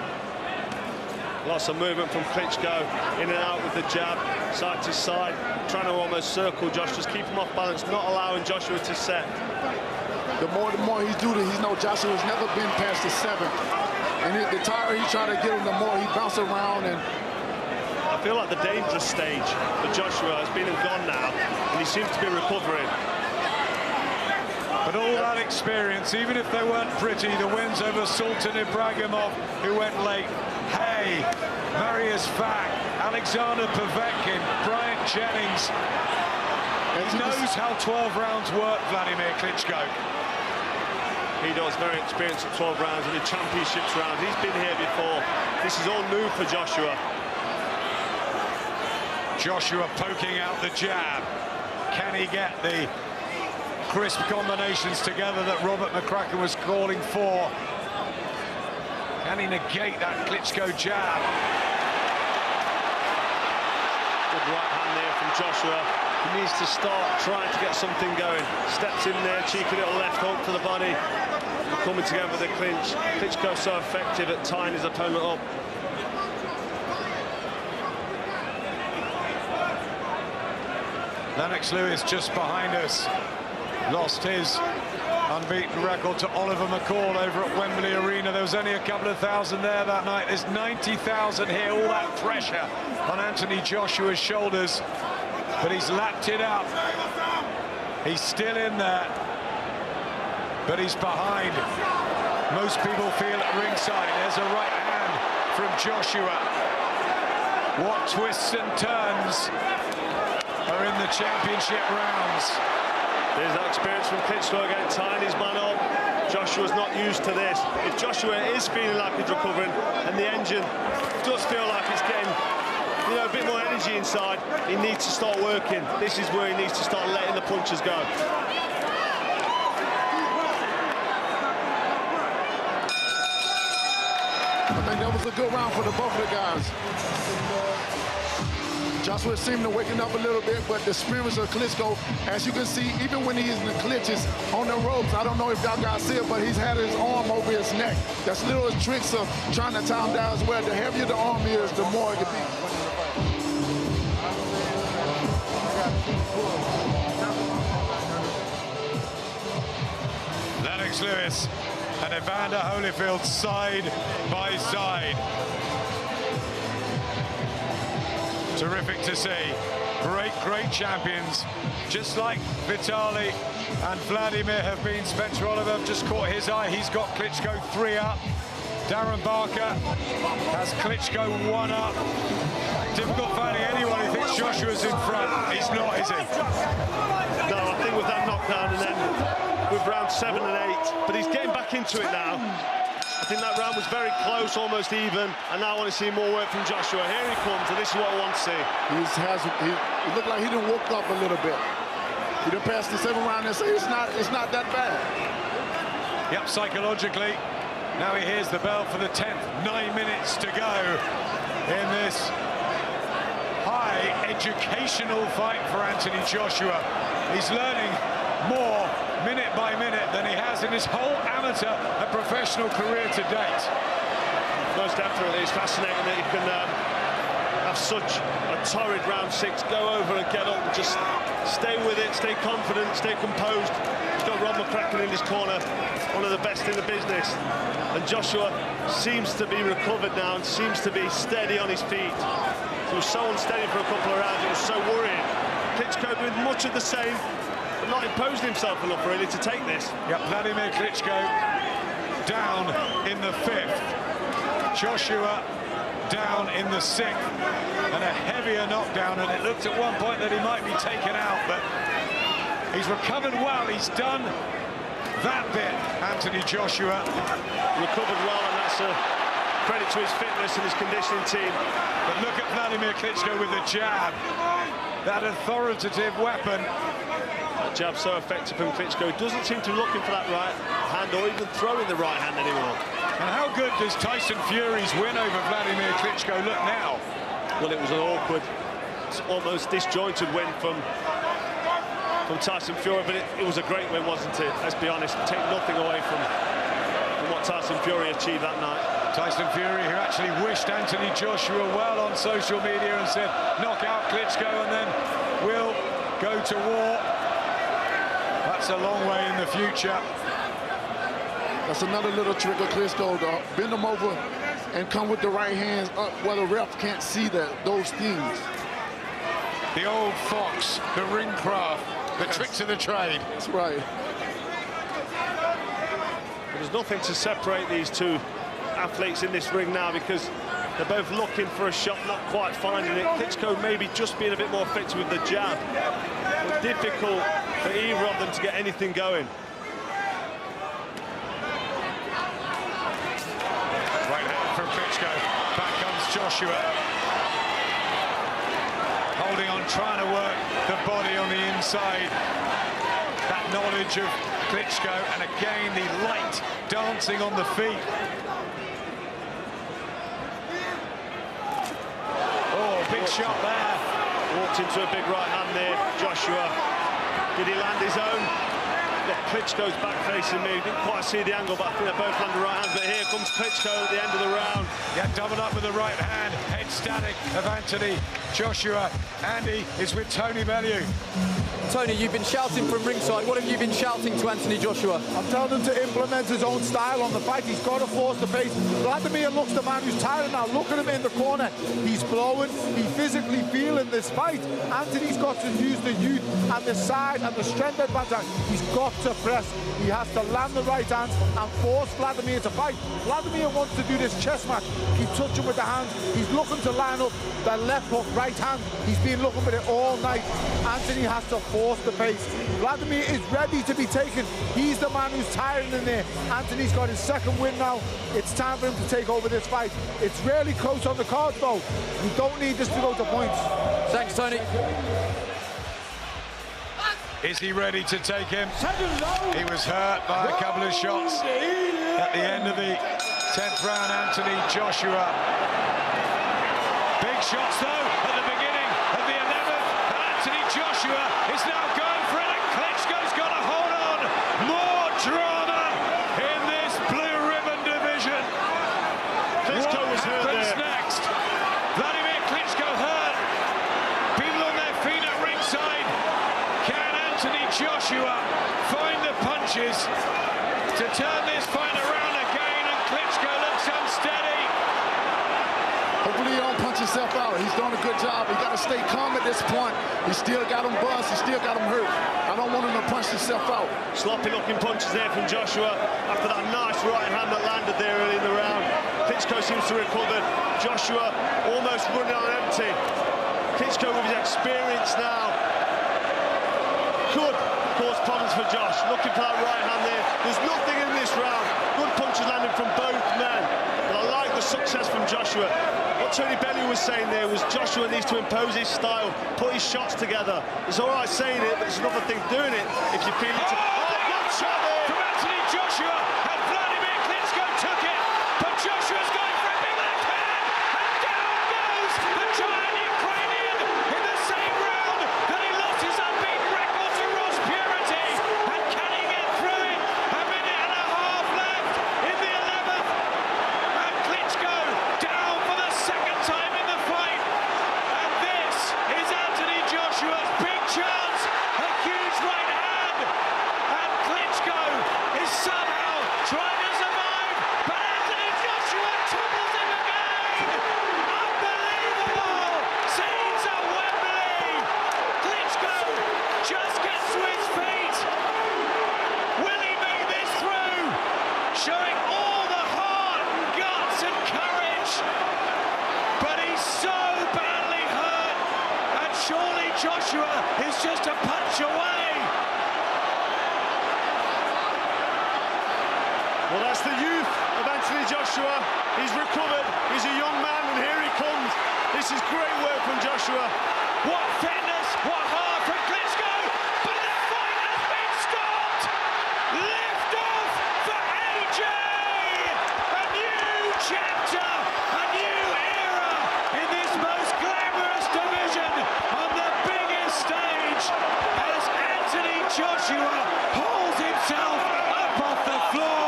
Speaker 6: Lots of movement from Klitschko, in and out with the jab, side to side, trying to almost circle Josh, just keep him off balance, not allowing Joshua to set.
Speaker 7: The more he's doing it, he knows Joshua's never been past the 7th. And the tighter he try to get him, the more he bounces around. And
Speaker 6: I feel like the dangerous stage for Joshua has been and gone now, and he seems to be recovering.
Speaker 2: But all that experience, even if they weren't pretty, the wins over Sultan Ibragimov, who went late, Hay, Marius Fack, Alexander Povetkin, Bryant Jennings. He knows how 12 rounds work, Wladimir Klitschko.
Speaker 6: He does, very experienced at 12 rounds in the championships round. He's been here before. This is all new for Joshua.
Speaker 2: Joshua poking out the jab. Can he get the crisp combinations together that Robert McQuacken was calling for? Can he negate that Klitschko jab?
Speaker 6: Good right hand there from Joshua. He needs to start trying to get something going. Steps in there, cheeky little left hook to the body. Coming together with the clinch. Klitschko so effective at tying his opponent up.
Speaker 2: Lennox Lewis just behind us. Lost his unbeaten record to Oliver McCall over at Wembley Arena. There was only a couple of thousand there that night. There's 90,000 here. All that pressure on Anthony Joshua's shoulders. But he's lapped it up. He's still in there. But he's behind. Most people feel at ringside. There's a right hand from Joshua. What twists and turns are in the championship rounds.
Speaker 6: There's that experience from Klitschko again, tying his man up. Joshua's not used to this. If Joshua is feeling like he's recovering, and the engine does feel like it's getting you know, a bit more energy inside, he needs to start working. This is where he needs to start letting the punches go.
Speaker 7: I think that was a good round for both of the guys. Joshua seemed to waking up a little bit, but the spirits of Klitschko, as you can see, even when he's in the clinches on the ropes, I don't know if y'all guys see it, but he's had his arm over his neck. That's little tricks of trying to tie him down as well. The heavier the arm is, the more it can be.
Speaker 2: Lennox Lewis and Evander Holyfield side by side. Terrific to see. Great champions. Just like Vitaly and Wladimir have been. Spencer Oliver just caught his eye. He's got Klitschko 3 up. Darren Barker has Klitschko 1 up. Difficult finding anyone who thinks Joshua's in front. He's not, is he?
Speaker 6: No, I think with that knockdown and then with round 7 and 8, but he's getting back into it now. I think that round was very close, almost even, and now I want to see more work from Joshua. Here he comes, and this is what I want to see.
Speaker 7: He looked like he didn't woke up a little bit. He done passed the 7th round and say it's not that bad.
Speaker 2: Yep, psychologically. Now he hears the bell for the 10th. 9 minutes to go in this high educational fight for Anthony Joshua. He's learning more minute by minute than he has in his whole amateur and professional career to date.
Speaker 6: Most definitely, it's fascinating that you can have such a torrid round 6, go over and get up and just stay with it, stay confident, stay composed. He's got Rob McCracken in his corner, one of the best in the business. And Joshua seems to be recovered now and seems to be steady on his feet. He was so unsteady for a couple of rounds, it was so worrying. Klitschko doing much of the same, but not imposed himself enough really to take this.
Speaker 2: Yep, Wladimir Klitschko down in the 5th. Joshua down in the 6th. And a heavier knockdown, and it looked at one point that he might be taken out, but he's recovered well. He's done that bit, Anthony Joshua.
Speaker 6: Recovered well, and that's a credit to his fitness and his conditioning team.
Speaker 2: But look at Wladimir Klitschko with the jab. That authoritative weapon.
Speaker 6: That jab so effective from Klitschko. He doesn't seem to be looking for that right hand or even throwing the right hand anymore.
Speaker 2: And how good does Tyson Fury's win over Wladimir Klitschko look now?
Speaker 6: Well, it was an awkward, almost disjointed win from Tyson Fury, but it was a great win, wasn't it? Let's be honest, take nothing away from what Tyson Fury achieved that night.
Speaker 2: Tyson Fury, who actually wished Anthony Joshua well on social media and said, knock out Klitschko and then we'll go to war. That's a long way in the future.
Speaker 7: That's another little trick of Klitschko, to bend him over and come with the right hands up where the ref can't see those things.
Speaker 2: The old fox, the ring craft, the tricks of the trade.
Speaker 7: That's right.
Speaker 6: There's nothing to separate these two athletes in this ring now because they're both looking for a shot, not quite finding it. Klitschko maybe just being a bit more effective with the jab. But difficult for either of them to get anything going.
Speaker 2: Klitschko. Back comes Joshua. Holding on, trying to work the body on the inside. That knowledge of Klitschko, and again the light dancing on the feet. Oh, big shot there.
Speaker 6: Walked into a big right hand there, Joshua. Did he land his own? Got Klitschko's back facing me. Didn't quite see the angle, but I think they both landed right hands. But here comes Klitschko at the end of the round.
Speaker 2: Yeah, doubled up with the right hand. Head static of Anthony Joshua. Andy is with Tony Bellew.
Speaker 9: Tony, you've been shouting from ringside. What have you been shouting to Anthony Joshua?
Speaker 5: I'm telling him to implement his own style on the fight. He's got to force the pace. Wladimir looks the man who's tired now. Look at him in the corner. He's blowing. He's physically feeling this fight. Anthony's got to use the youth and the side and the strength advantage. He's got to press. He has to land the right hand and force Wladimir to fight. Wladimir wants to do this chess match. Keep touching with the hands. He's looking to line up the left hook, right hand. He's been looking for it all night. Anthony has to force the pace. Wladimir is ready to be taken. He's the man who's tiring in there. Anthony's got his second win now. It's time for him to take over this fight. It's really close on the cards though. You don't need this to go to points.
Speaker 9: Thanks, Tony.
Speaker 2: Is he ready to take him? He was hurt by a couple of shots at the end of the 10th round. Anthony Joshua. Big shots though at the beginning of the 11th. Anthony Joshua is now going for it, and Klitschko's got to hold on. More drama in this blue ribbon division.
Speaker 6: Klitschko was hurt there.
Speaker 2: Next? Wladimir Klitschko hurt. People on their feet at ringside. Can Anthony Joshua find the punches to turn this fight around again? And Klitschko looks unsteady.
Speaker 7: Hopefully he don't punch himself out. He's doing a good job. He got to stay calm at this point. He still got him buzzed. He still got him hurt. I don't want him to punch himself out.
Speaker 6: Sloppy looking punches there from Joshua after that nice right hand that landed there early in the round. Klitschko seems to recover. Joshua almost running on empty. Klitschko with his experience now could cause problems for Josh. Looking for that right hand there. There's nothing in this round. Good punches landing from both men. But I like the success from Joshua. What Tony Bellew was saying there was Joshua needs to impose his style, put his shots together. It's all right saying it, but it's another thing doing it if you feel it. Good shot there
Speaker 2: from Anthony Joshua, and Wladimir Klitschko took it, but Joshua's going for a big left hand, and down goes the giant Ukrainian in the same round that he lost his unbeaten record to Ross Purity. And can he get through it? A minute and a half left in the 11th, and Klitschko down for the second time in the fight. And this is Anthony Joshua's big chance, a huge right hand, and Klitschko is somehow trying to survive, but Anthony Joshua topples him again. Unbelievable scenes at Wembley. Klitschko just gets to his feet. Will he make this through? Showing all the heart, guts and courage. But he's so badly hurt, and surely Joshua is just a punch away.
Speaker 6: Well, that's the youth of Anthony Joshua. He's recovered. He's a young man, and here he comes. This is great work from Joshua.
Speaker 2: What fitness, what heart from Klitschko, but the fight has been stopped. Lift off for AJ. A new chapter, a new era in this most glamorous division on the biggest stage as Anthony Joshua holds himself up off the floor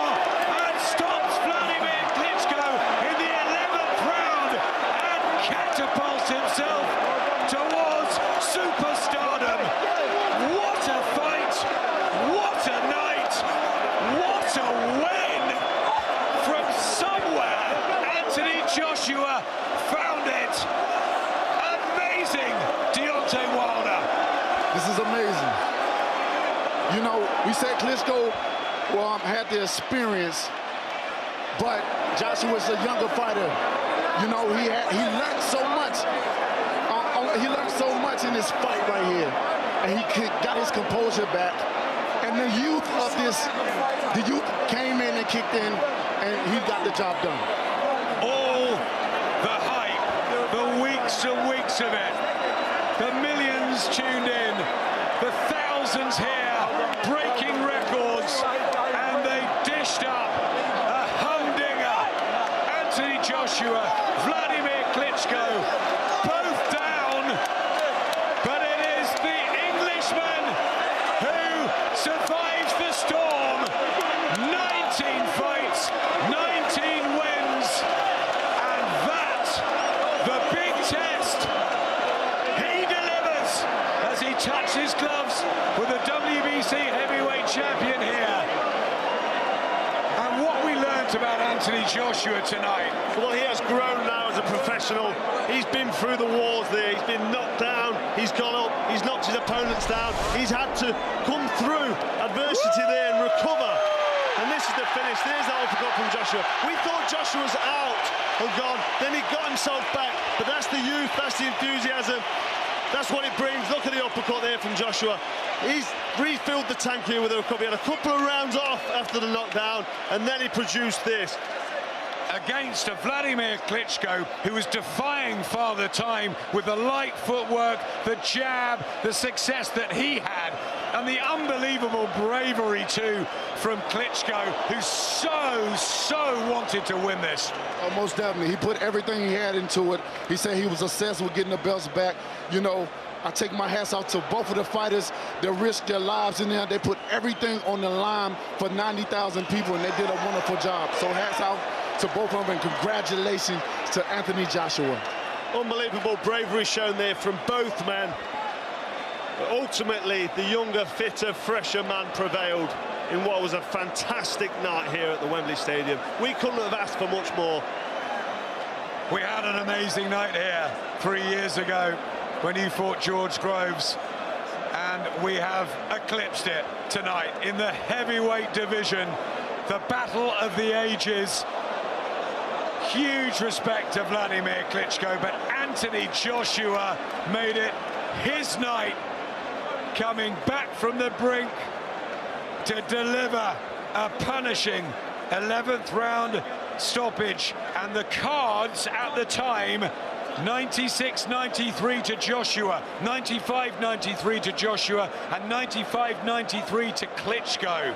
Speaker 2: and stops Wladimir Klitschko in the 11th round and catapults himself towards superstardom. What a fight! What a night! What a win! From somewhere, Anthony Joshua found it. Amazing, Deontay Wilder.
Speaker 7: This is amazing. You know, we said Klitschko had the experience, but Joshua's a younger fighter. You know, he learned so much. He learned so much in this fight right here, and he got his composure back. And the youth came in and kicked in, and he got the job done.
Speaker 2: All the hype, the weeks and weeks of it, the millions tuned in, the thousands here, breaking records, and they dished up a humdinger. Anthony Joshua, Wladimir Klitschko, both down, but it is the Englishman who survives the storm. 19 fights, 19 wins, and that, the big test, he delivers as he touches gloves with the WBC heavyweight champion here. And what we learned talked about Anthony Joshua tonight.
Speaker 6: Well, he has grown now as a professional. He's been through the wars there. He's been knocked down. He's gone up. He's knocked his opponents down. He's had to come through adversity there and recover. And this is the finish. There's that uppercut from Joshua. We thought Joshua was out and gone. Then he got himself back. But that's the youth. That's the enthusiasm. That's what it brings. Look at the uppercut there from Joshua. He's refilled the tank here with a recovery. He had a couple of rounds off after the knockdown, and then he produced this.
Speaker 2: Against a Wladimir Klitschko who was defying Father Time with the light footwork, the jab, the success that he had, and the unbelievable bravery too from Klitschko, who so wanted to win this.
Speaker 7: Oh, most definitely. He put everything he had into it. He said he was obsessed with getting the belts back. You know, I take my hats off to both of the fighters. They risked their lives in there. They put everything on the line for 90,000 people, and they did a wonderful job. So hats off to both of them, and congratulations to Anthony Joshua.
Speaker 6: Unbelievable bravery shown there from both men. But ultimately, the younger, fitter, fresher man prevailed in what was a fantastic night here at the Wembley Stadium. We couldn't have asked for much more.
Speaker 2: We had an amazing night here 3 years ago when you fought George Groves, and we have eclipsed it tonight in the heavyweight division. The battle of the ages. Huge respect to Wladimir Klitschko, but Anthony Joshua made it his night, coming back from the brink to deliver a punishing 11th round stoppage. And the cards at the time, 96-93 to Joshua, 95-93 to Joshua, and 95-93 to Klitschko.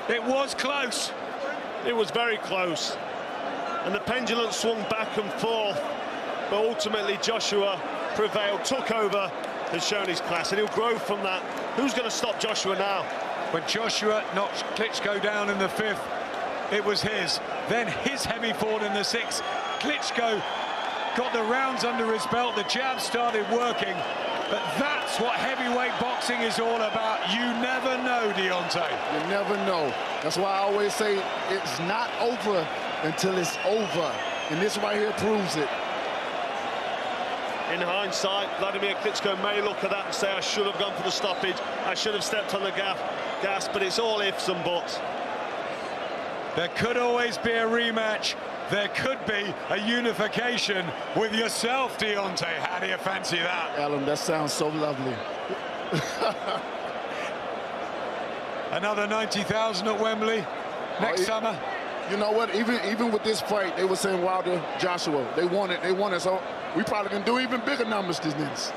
Speaker 2: It was close.
Speaker 6: It was very close. And the pendulum swung back and forth, but ultimately Joshua prevailed, took over, and shown his class, and he'll grow from that. Who's going to stop Joshua now?
Speaker 2: When Joshua knocked Klitschko down in the 5th, it was his. Then his heavy fought in the 6th. Klitschko got the rounds under his belt, the jab started working, but that's what heavyweight boxing is all about. You never know, Deontay.
Speaker 7: You never know. That's why I always say it's not over until it's over, and this right here proves it.
Speaker 6: In hindsight, Wladimir Klitschko may look at that and say, I should have gone for the stoppage, I should have stepped on the gas, but it's all ifs and buts.
Speaker 2: There could always be a rematch. There could be a unification with yourself, Deontay. How do you fancy that?
Speaker 7: Alan, that sounds so lovely.
Speaker 2: Another 90,000 at Wembley next summer.
Speaker 7: You know what? Even with this fight, they were saying Wilder, Joshua. They won it. So we probably can do even bigger numbers than this.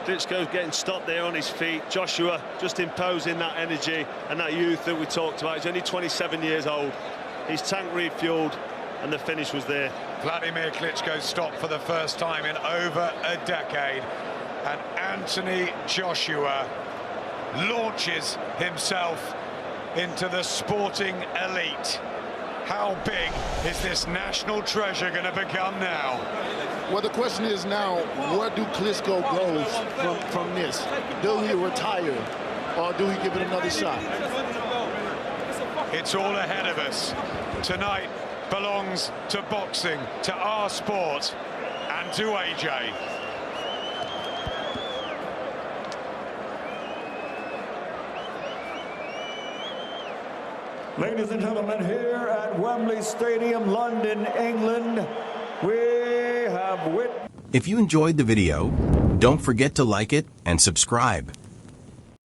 Speaker 6: Klitschko's getting stopped there on his feet. Joshua just imposing that energy and that youth that we talked about. He's only 27 years old. His tank refueled, and the finish was there.
Speaker 2: Wladimir Klitschko stopped for the first time in over a decade, and Anthony Joshua launches himself into the sporting elite. How big is this national treasure going to become now?
Speaker 7: Well, the question is now, where do Klitschko go from this? Do he retire, or do he give it another shot?
Speaker 2: It's all ahead of us. Tonight belongs to boxing, to our sport, and to AJ.
Speaker 3: Ladies and gentlemen, here at Wembley Stadium, London, England, we have
Speaker 1: If you enjoyed the video, don't forget to like it and subscribe.